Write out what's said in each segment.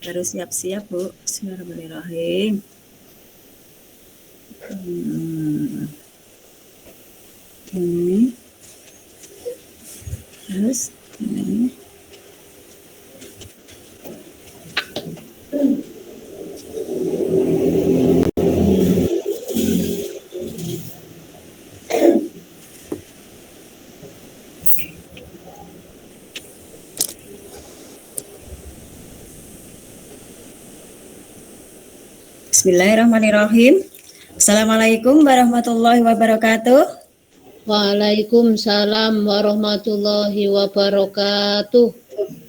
Harus siap-siap, Bu. Bismillahirrahmanirrahim. Ini. Terus ini. Bismillahirrahmanirrahim. Assalamualaikum warahmatullahi wabarakatuh. Waalaikumsalam warahmatullahi wabarakatuh.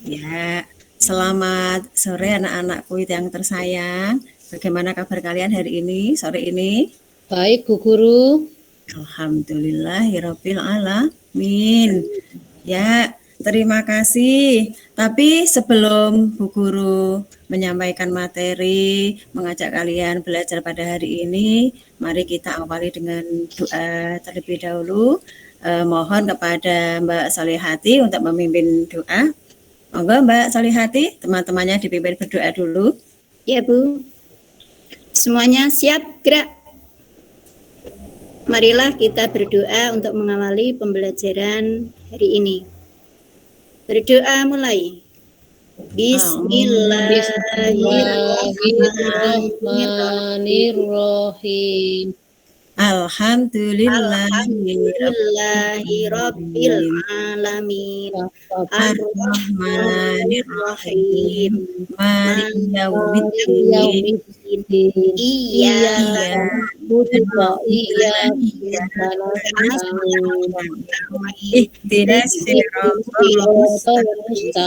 Ya, selamat sore anak-anakku yang tersayang. Bagaimana kabar kalian hari ini, sore ini? Baik, Bu Guru. Alhamdulillahirabbil alamin. Ya, terima kasih. Tapi sebelum Bu Guru menyampaikan materi, mengajak kalian belajar pada hari ini, mari kita awali dengan doa terlebih dahulu. Mohon kepada Mbak Solihati untuk memimpin doa. Monggo Mbak Solihati, teman-temannya dipimpin berdoa dulu. Ya Bu, semuanya siap, gerak. Marilah kita berdoa untuk mengawali pembelajaran hari ini. Berdoa mulai. Bismillahirrahmanirrahim. Alhamdulillahirabbil alamin. Ar-Rahmanir-Rahim. Maliki yaumiddin. Iyyaka na'budu wa iyyaka Ihdinas siratal mustaqim.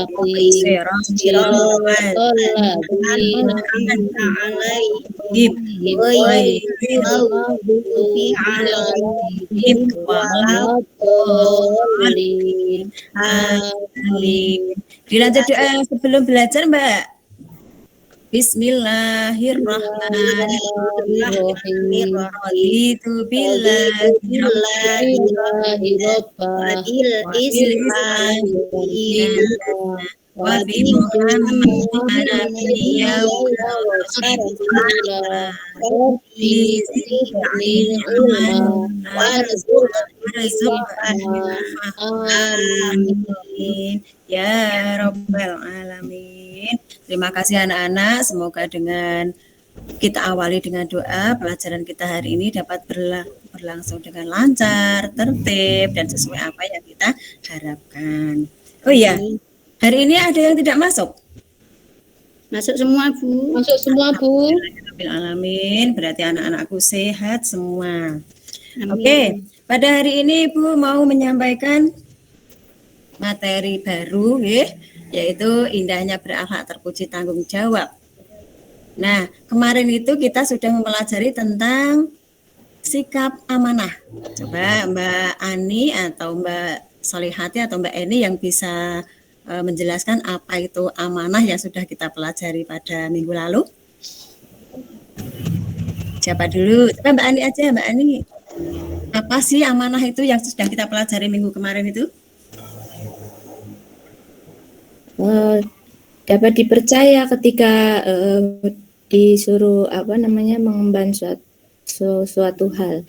Siratal ladzina an'amta 'alaihim ghairil maghdubi 'alaihim waladdallin. Amin. Dilanjut doa sebelum belajar, Mbak. Bismillahirrahmanirrahim. Raditu billahi wa bi Muhammadin nabiyyan wa rabbi zidni ilman warzuqni amin ya rabbal alamin. Terima kasih anak-anak, semoga dengan kita awali dengan doa, pelajaran kita hari ini dapat berlangsung dengan lancar, tertib, dan sesuai apa yang kita harapkan. Oh iya, hari ini ada yang tidak masuk? Masuk semua, Bu. Masuk semua, Bu. Amin. Berarti anak-anakku sehat semua. Amin. Oke, pada hari ini Ibu mau menyampaikan materi baru, yaitu indahnya berakhlak terpuji tanggung jawab. Nah, kemarin itu kita sudah mempelajari tentang sikap amanah. Coba Mbak Ani atau Mbak Solihati atau Mbak Eni yang bisa menjelaskan apa itu amanah yang sudah kita pelajari pada minggu lalu. Siapa dulu? Coba Mbak Ani aja, Mbak Ani. Apa sih amanah itu yang sudah kita pelajari minggu kemarin itu? Dapat dipercaya ketika disuruh mengemban suatu hal.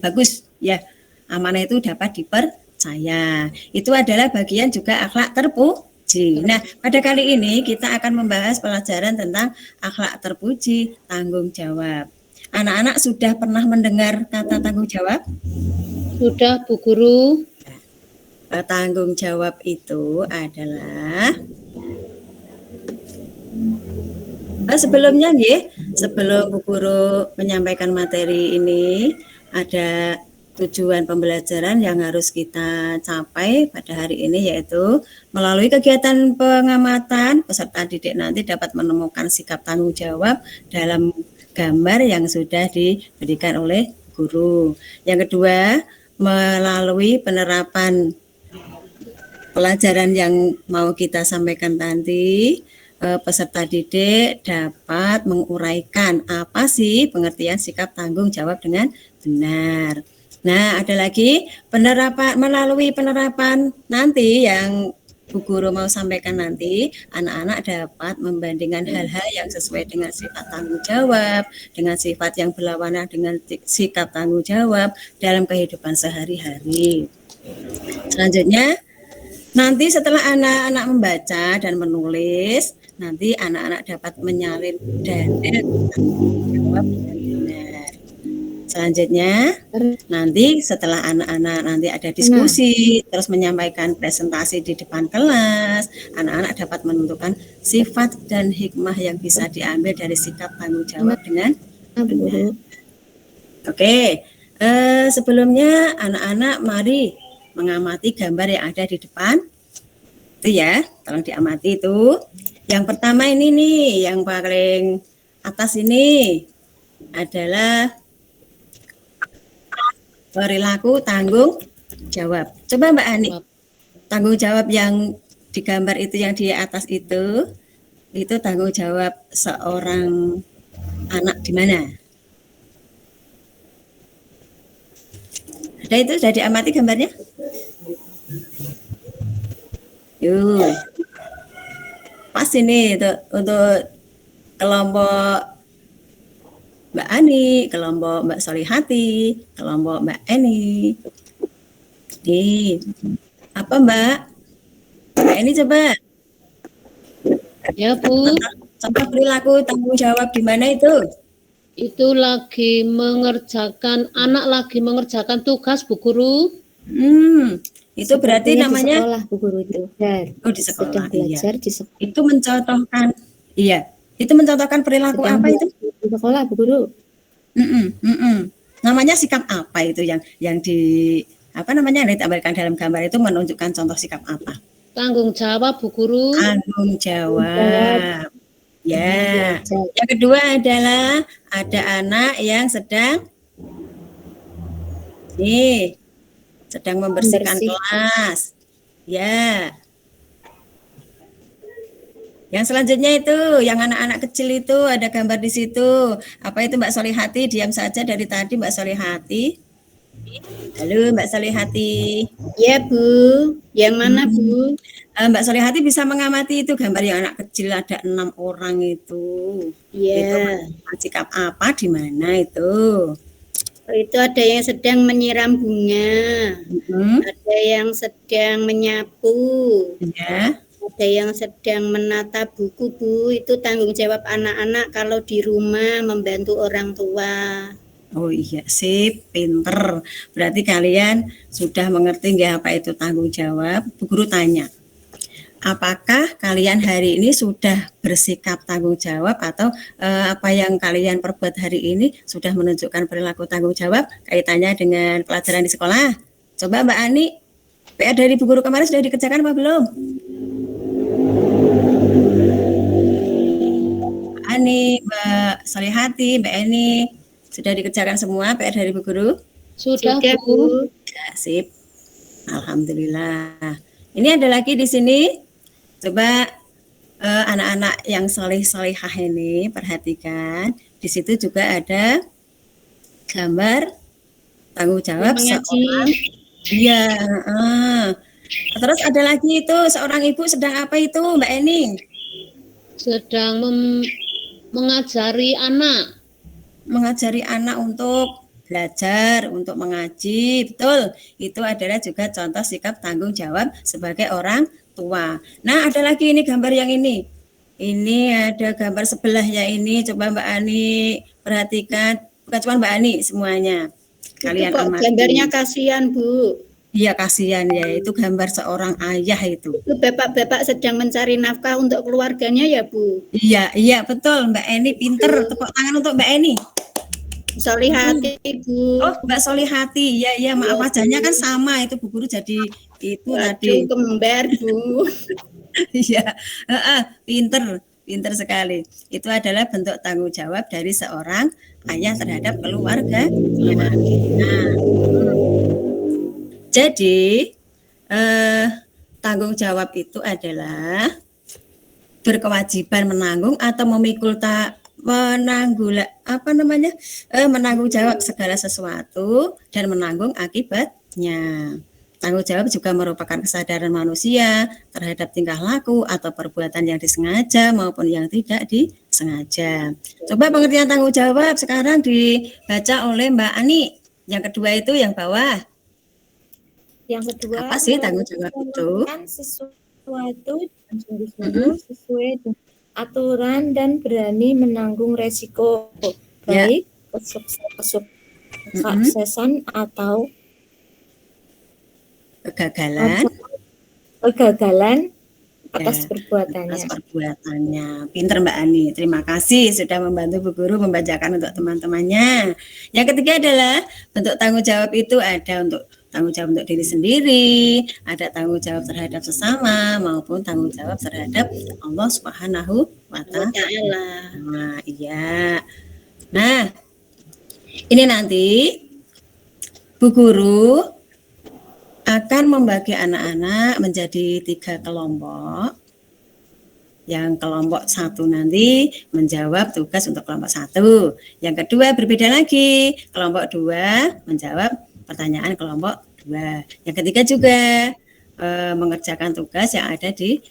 Bagus ya. Amanah itu dapat dipercaya. Itu adalah bagian juga akhlak terpuji. Nah, pada kali ini kita akan membahas pelajaran tentang akhlak terpuji tanggung jawab. Anak-anak sudah pernah mendengar kata tanggung jawab? Sudah, Bu Guru. Tanggung jawab itu adalah sebelumnya sebelum Bu Guru menyampaikan materi ini, ada tujuan pembelajaran yang harus kita capai pada hari ini, yaitu melalui kegiatan pengamatan peserta didik nanti dapat menemukan sikap tanggung jawab dalam gambar yang sudah diberikan oleh guru. Yang kedua, melalui penerapan pelajaran yang mau kita sampaikan nanti, peserta didik dapat menguraikan apa sih pengertian sikap tanggung jawab dengan benar. Nah, ada lagi melalui penerapan nanti yang Bu Guru mau sampaikan nanti, anak-anak dapat membandingkan hal-hal yang sesuai dengan sifat tanggung jawab, dengan sifat yang berlawanan dengan sikap tanggung jawab dalam kehidupan sehari-hari. Selanjutnya, nanti setelah anak-anak membaca dan menulis, nanti anak-anak dapat menyalin dalil tanggung jawab dengan benar. Selanjutnya, nanti setelah anak-anak nanti ada diskusi, terus menyampaikan presentasi di depan kelas, anak-anak dapat menentukan sifat dan hikmah yang bisa diambil dari sikap tanggung jawab dengan benar. Oke, sebelumnya anak-anak mari mengamati gambar yang ada di depan. Itu ya, tolong diamati itu. Yang pertama ini nih, yang paling atas ini adalah perilaku tanggung jawab. Coba Mbak Ani, tanggung jawab yang digambar itu yang di atas itu tanggung jawab seorang anak di mana? Ada itu sudah diamati gambarnya? Yuk. Pas ini untuk kelompok Mbak Ani, kelompok Mbak Solihati, kelompok Mbak Eni. Nih, apa Mbak? Mbak Eni coba. Ya, Bu. Contoh perilaku tanggung jawab di mana itu? Itu anak lagi mengerjakan tugas, Bu Guru. Itu berarti namanya di sekolah, Bu Guru itu. Oh, di sekolah. Sedang belajar iya. di sekolah. Itu mencontohkan, iya. Itu mencontohkan perilaku Sedang apa itu? Di sekolah, Bu Guru. Namanya sikap apa itu yang yang ditampilkan dalam gambar itu menunjukkan contoh sikap apa? Tanggung jawab, Bu Guru. Tanggung jawab. Ya. Yang kedua adalah ada anak yang sedang membersihkan kelas. Ya. Yang selanjutnya itu, yang anak-anak kecil itu ada gambar di situ. Apa itu Mbak Solihati? Diam saja dari tadi Mbak Solihati. Halo Mbak Solihati. Ya Bu, yang mana Bu? Mbak Solihati bisa mengamati itu gambar yang anak kecil ada 6 orang itu. Iya. Itu sikap apa di mana itu? Itu ada yang sedang menyiram bunga, ada yang sedang menyapu. Ya. Ada yang sedang menata buku, Bu. Itu tanggung jawab anak-anak kalau di rumah membantu orang tua. Oh iya, sip, pinter. Berarti kalian sudah mengerti nggak apa itu tanggung jawab? Bu Guru tanya, apakah kalian hari ini sudah bersikap tanggung jawab atau apa yang kalian perbuat hari ini sudah menunjukkan perilaku tanggung jawab kaitannya dengan pelajaran di sekolah? Coba Mbak Ani, PR dari Bu Guru kemarin sudah dikerjakan apa belum? Ani, Mbak Solihati, Mbak Eni, sudah dikerjakan semua PR dari Bu Guru? Sudah, Bu. Ya, sip. Alhamdulillah. Ini ada lagi di sini. Coba anak-anak yang solih-solihah ini perhatikan. Di situ juga ada gambar tanggung jawab seorang. Iya. Terus ada lagi itu seorang ibu sedang apa itu Mbak Eni? Sedang mengajari anak. Mengajari anak untuk belajar, untuk mengaji, betul. Itu adalah juga contoh sikap tanggung jawab sebagai orang tua. Nah, ada lagi ini gambar yang ini. Ini ada gambar sebelahnya ini. Coba Mbak Ani perhatikan. Bukan cuma Mbak Ani, semuanya. Kalian amati. Gambarnya kasihan, Bu. Iya, kasihan ya. Itu gambar seorang ayah itu. Itu bapak-bapak sedang mencari nafkah untuk keluarganya ya, Bu? Iya, betul. Mbak Eni pinter. Tepuk tangan untuk Mbak Eni. Solihati, Bu. Oh, Mbak Solihati. Iya, maaf wajahnya kan sama itu Bu Guru jadi itu tadi. Kembar, Bu. Iya, pinter sekali. Itu adalah bentuk tanggung jawab dari seorang ayah terhadap keluarga. Nah, jadi tanggung jawab itu adalah berkewajiban menanggung atau memikul menanggung jawab segala sesuatu dan menanggung akibatnya. Tanggung jawab juga merupakan kesadaran manusia terhadap tingkah laku atau perbuatan yang disengaja maupun yang tidak disengaja. Coba pengertian tanggung jawab sekarang dibaca oleh Mbak Ani. Yang kedua itu yang bawah. Yang kedua, Apa sih tanggung jawab itu? melakukan sesuatu dengan sungguh-sungguh sesuai dengan aturan dan berani menanggung resiko, Ya. baik kesuksesan atau kegagalan atas perbuatannya. Atas perbuatannya. Pinter Mbak Ani. Terima kasih sudah membantu Bu Guru membacakan untuk teman-temannya. Yang ketiga adalah bentuk tanggung jawab itu ada untuk tanggung jawab untuk diri sendiri, ada tanggung jawab terhadap sesama maupun tanggung jawab terhadap Allah Subhanahu wa Ta'ala. Nah, iya. Nah, ini nanti Bu Guru akan membagi anak-anak menjadi 3 kelompok. Yang kelompok 1 nanti menjawab tugas untuk kelompok 1. Yang kedua berbeda lagi. Kelompok 2 menjawab pertanyaan kelompok 2. Yang ketiga juga mengerjakan tugas yang ada di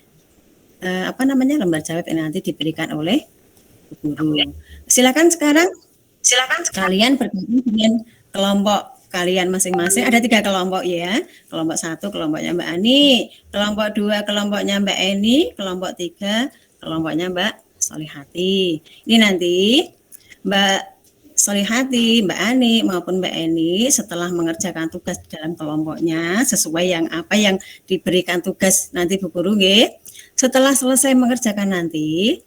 lembar jawab yang nanti diberikan oleh Bu Guru. Silakan sekarang kalian bergabung dengan kelompok kalian masing-masing. Ada 3 kelompok ya. Kelompok 1 kelompoknya Mbak Ani, kelompok 2 kelompoknya Mbak Eni, kelompok 3 kelompoknya Mbak Solihati. Ini nanti Mbak Solihati, Mbak Ani maupun Mbak Eni setelah mengerjakan tugas di dalam kelompoknya sesuai yang apa yang diberikan tugas nanti Bu Guru nggih. Setelah selesai mengerjakan nanti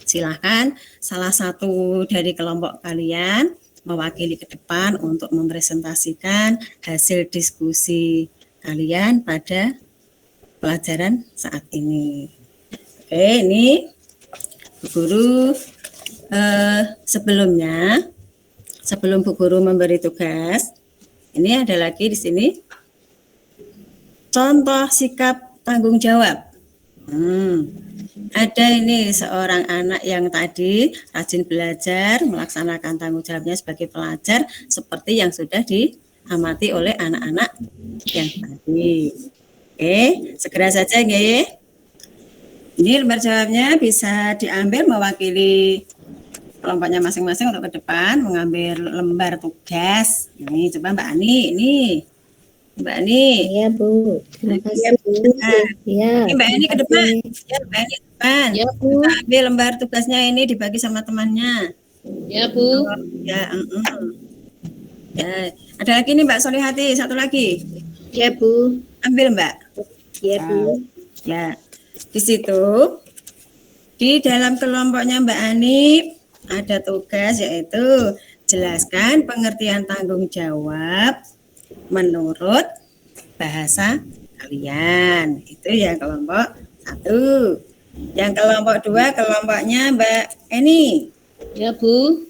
silakan salah satu dari kelompok kalian mewakili ke depan untuk mempresentasikan hasil diskusi kalian pada pelajaran saat ini. Oke, ini Bu Guru sebelum Bu Guru memberi tugas, ini ada lagi di sini contoh sikap tanggung jawab. Ada ini seorang anak yang tadi rajin belajar, melaksanakan tanggung jawabnya sebagai pelajar seperti yang sudah diamati oleh anak-anak yang tadi. Oke, segera saja nggih. Ini lembar jawabnya bisa diambil mewakili kelompoknya masing-masing untuk ke depan mengambil lembar tugas. Ini coba Mbak Ani, ini. Mbak Ani. Iya, Bu. Terima kasih, Bu. Iya. Ini Mbak Ani ke depan. Ya, Mbak Ani ke depan. Ya, Bu. Kita ambil lembar tugasnya ini dibagi sama temannya. Ya, Bu. Ya, ya. Ada lagi nih Mbak Solihati, satu lagi. Ya, Bu. Ambil Mbak. Ya, Bu. Ya. Di situ di dalam kelompoknya Mbak Ani ada tugas yaitu jelaskan pengertian tanggung jawab menurut bahasa kalian. Itu yang kelompok 1. Yang kelompok 2 kelompoknya Mbak Eni. Ya, Bu.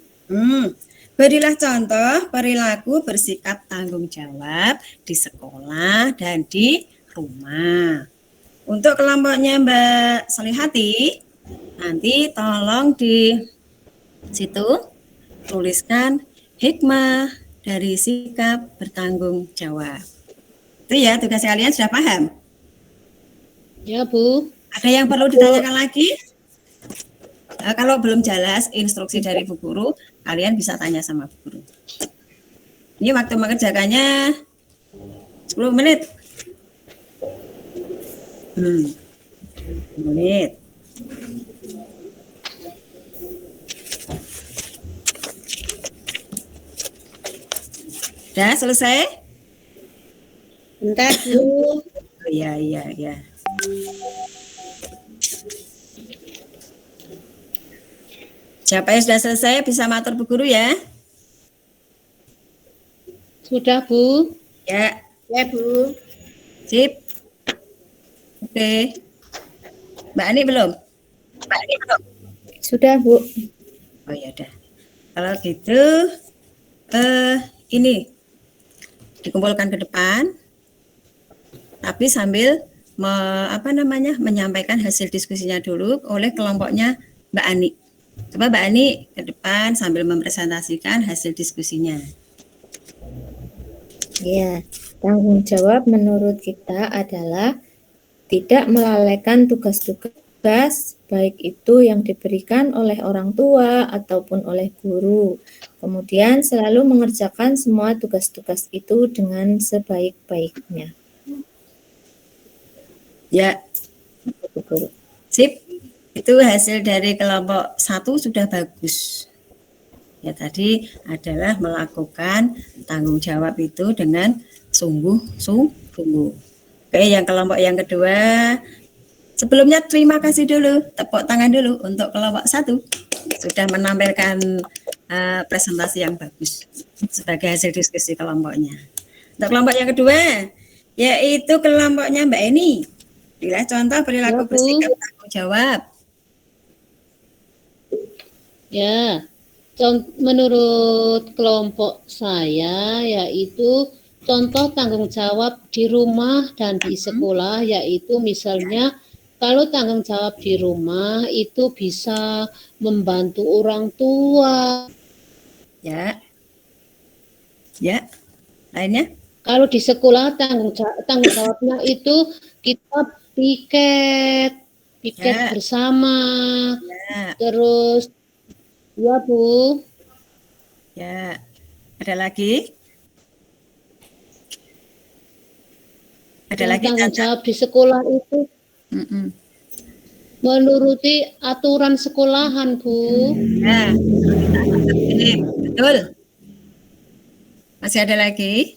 Berilah contoh perilaku bersikap tanggung jawab di sekolah dan di rumah. Untuk kelompoknya Mbak Solihati, nanti tolong di situ tuliskan hikmah dari sikap bertanggung jawab. Itu ya, tugas kalian sudah paham? Ya, Bu. Ada yang perlu ditanyakan lagi? Nah, kalau belum jelas instruksi dari Bu Guru, kalian bisa tanya sama Bu Guru. Ini waktu mengerjakannya 10 menit. 10 menit. Sudah selesai? Bentar, Bu. Oh, iya. Siapa yang sudah selesai bisa matur Bu Guru ya? Sudah, Bu. Ya, Ya, Bu. sip. Oke. Mbak Ani belum? Sudah, Bu. Oh ya udah. Kalau gitu, ini dikumpulkan ke depan, tapi sambil menyampaikan hasil diskusinya dulu oleh kelompoknya Mbak Ani. Coba Mbak Ani ke depan sambil mempresentasikan hasil diskusinya. Iya. Tanggung jawab menurut kita adalah tidak melalaikan tugas-tugas baik itu yang diberikan oleh orang tua ataupun oleh guru. Kemudian selalu mengerjakan semua tugas-tugas itu dengan sebaik-baiknya. Ya, Bu Guru. sip. Itu hasil dari kelompok 1 sudah bagus. Ya, tadi adalah melakukan tanggung jawab itu dengan sungguh-sungguh. Oke, yang kelompok yang kedua, sebelumnya terima kasih dulu, tepuk tangan dulu untuk kelompok 1 sudah menampilkan presentasi yang bagus sebagai hasil diskusi kelompoknya. Untuk kelompok yang kedua, yaitu kelompoknya Mbak Eni. Bila contoh perilaku Ya, Bu. bersikap tanggung jawab. Ya, menurut kelompok saya yaitu contoh tanggung jawab di rumah dan di sekolah, yaitu misalnya kalau tanggung jawab di rumah itu bisa membantu orang tua. Ya. Ya. Lainnya? Kalau di sekolah tanggung jawabnya itu kita piket Ya. bersama. Ya. Terus ya Bu. Ya. Ada lagi? Ada lagi Tanggung Caca? jawab di sekolah itu menuruti aturan sekolahan, Bu. Ya. Ini betul. Masih ada lagi?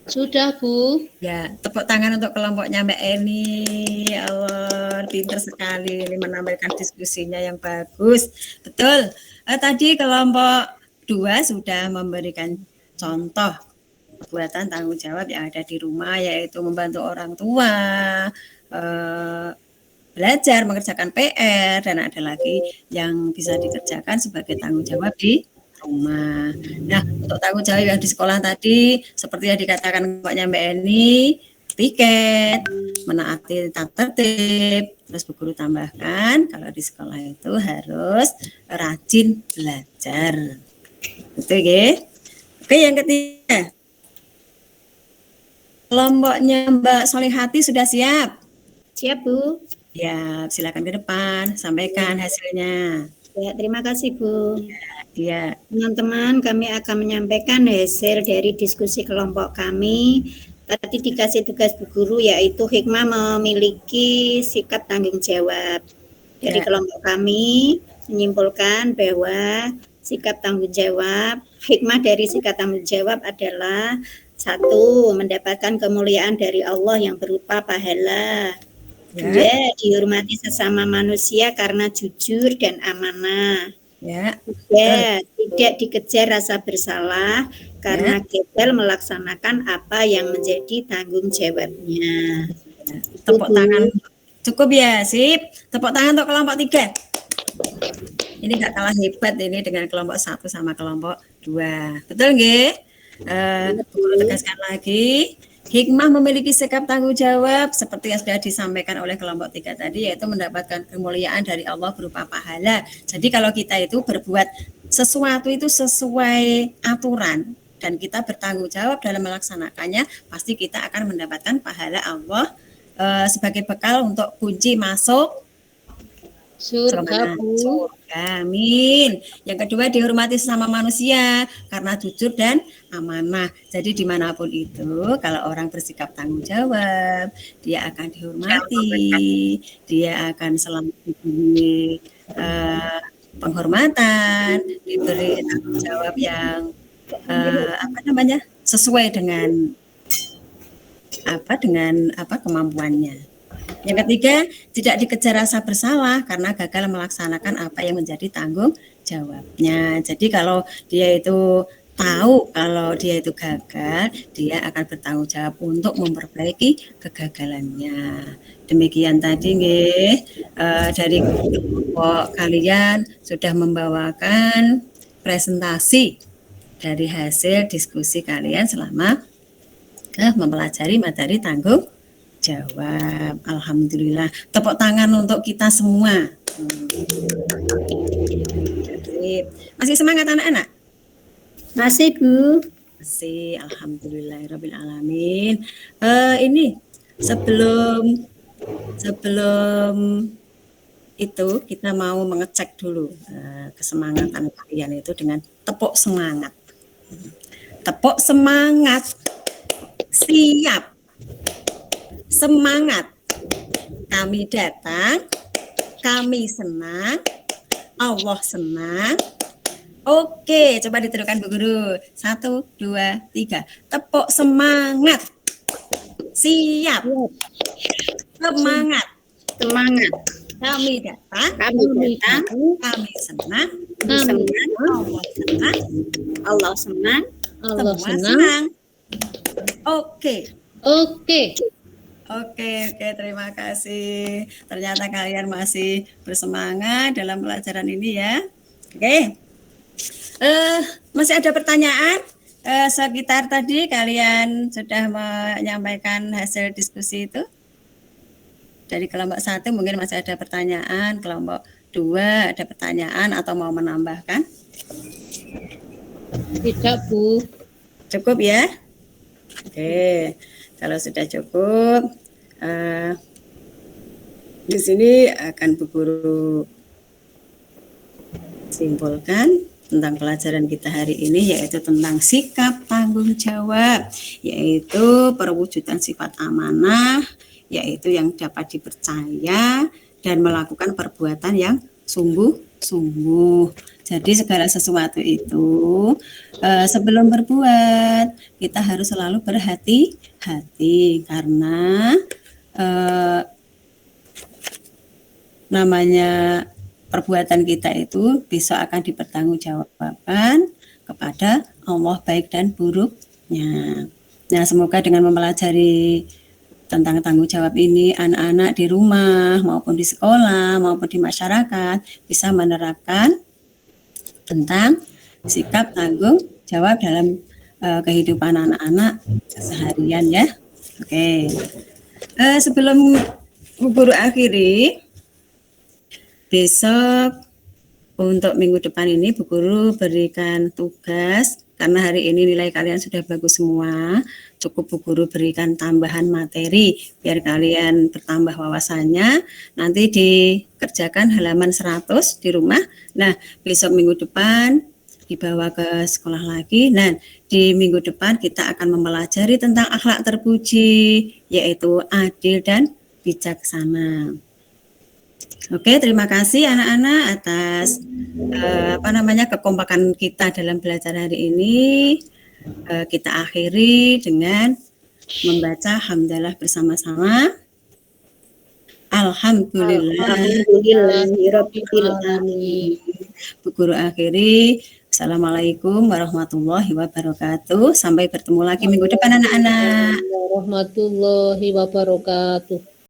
Sudah, Bu. Ya, tepuk tangan untuk kelompoknya Mbak Eni. Ya Allah, pinter sekali ini menampilkan diskusinya yang bagus. Betul. Tadi kelompok 2 sudah memberikan contoh perbuatan tanggung jawab yang ada di rumah, yaitu membantu orang tua, belajar, mengerjakan PR, dan ada lagi yang bisa dikerjakan sebagai tanggung jawab di rumah. Nah, untuk tanggung jawab yang di sekolah tadi, seperti yang dikatakan kelompoknya Mbak Eni, piket, menaati tata tertib, terus Bu Guru tambahkan kalau di sekolah itu harus rajin belajar. Betul ya? Oke, yang ketiga. Kelompoknya Mbak Solihati sudah siap? Siap, Bu. Ya, silakan ke depan, sampaikan hasilnya. Ya, terima kasih, Bu. Ya. Teman-teman, kami akan menyampaikan hasil dari diskusi kelompok kami. Tadi dikasih tugas Bu Guru, yaitu hikmah memiliki sikap tanggung jawab. Dari kelompok kami menyimpulkan bahwa sikap tanggung jawab, hikmah dari sikap tanggung jawab adalah 1. Mendapatkan kemuliaan dari Allah yang berupa pahala. 2. Dihormati sesama manusia karena jujur dan amanah. 3. Tidak dikejar rasa bersalah karena gagal melaksanakan apa yang menjadi tanggung jawabnya. Tepuk tangan. Cukup ya, sip. Tepuk tangan untuk kelompok 3. Ini gak kalah hebat ini dengan kelompok 1 sama kelompok 2. Betul nggih? Perlu tegaskan lagi, hikmah memiliki sikap tanggung jawab seperti yang sudah disampaikan oleh kelompok 3 tadi, yaitu mendapatkan kemuliaan dari Allah berupa pahala. Jadi kalau kita itu berbuat sesuatu itu sesuai aturan dan kita bertanggung jawab dalam melaksanakannya, pasti kita akan mendapatkan pahala Allah sebagai bekal untuk kunci masuk surga, Bu. Amin. Yang kedua, dihormati sesama manusia karena jujur dan amanah. Jadi dimanapun itu, kalau orang bersikap tanggung jawab, dia akan dihormati, dia akan selalu diberi penghormatan, diberi tanggung jawab yang sesuai dengan kemampuannya. Yang ketiga, tidak dikejar rasa bersalah karena gagal melaksanakan apa yang menjadi tanggung jawabnya. Jadi kalau dia itu tahu kalau dia itu gagal, dia akan bertanggung jawab untuk memperbaiki kegagalannya. Demikian tadi nggih, dari kelompok kalian sudah membawakan presentasi dari hasil diskusi kalian selama mempelajari materi tanggung jawab. Alhamdulillah. Tepuk tangan untuk kita semua. Masih semangat anak-anak? Masih Bu. Masih, alhamdulillahirabbil alamin. Ini sebelum itu kita mau mengecek dulu kesemangatan kalian itu dengan tepuk semangat. Tepuk semangat. Siap. Semangat. Kami datang, kami senang, Allah senang. Oke, coba ditirukan Bu Guru. 1, 2, 3. Tepuk semangat. Siap. Semangat. Semangat. Kami datang, Kami datang, kami senang, kami senang, Allah senang, Allah senang. Allah semua senang. senang. Oke. Oke. Oke, terima kasih. Ternyata kalian masih bersemangat dalam pelajaran ini ya. Oke. Masih ada pertanyaan? Sekitar tadi kalian sudah menyampaikan hasil diskusi itu. Dari kelompok 1 mungkin masih ada pertanyaan, kelompok 2 ada pertanyaan atau mau menambahkan? Tidak, Bu. Cukup ya? Oke, kalau sudah cukup, di sini akan Bu Guru simpulkan tentang pelajaran kita hari ini, yaitu tentang sikap tanggung jawab, yaitu perwujudan sifat amanah, yaitu yang dapat dipercaya dan melakukan perbuatan yang sungguh-sungguh. Jadi segala sesuatu itu sebelum berbuat kita harus selalu berhati-hati, karena namanya perbuatan kita itu besok akan dipertanggungjawabkan kepada Allah baik dan buruknya. Nah, semoga dengan mempelajari tentang tanggung jawab ini, anak-anak di rumah maupun di sekolah maupun di masyarakat bisa menerapkan tentang sikap tanggung jawab dalam kehidupan anak-anak seharian ya. Oke. Sebelum Bu Guru akhiri, besok untuk minggu depan ini Bu Guru berikan tugas, karena hari ini nilai kalian sudah bagus semua, cukup Bu Guru berikan tambahan materi biar kalian bertambah wawasannya. Nanti dikerjakan halaman 100 di rumah. Nah, besok minggu depan dibawa ke sekolah lagi. Nah, di minggu depan kita akan mempelajari tentang akhlak terpuji, yaitu adil dan bijaksana. Oke, terima kasih anak-anak atas kekompakan kita dalam belajar hari ini. Kita akhiri dengan membaca hamdalah bersama-sama. Alhamdulillahirabbil alamin. Bu Guru akhiri. Assalamualaikum warahmatullahi wabarakatuh. Sampai bertemu lagi minggu depan anak-anak. Warahmatullahi wabarakatuh.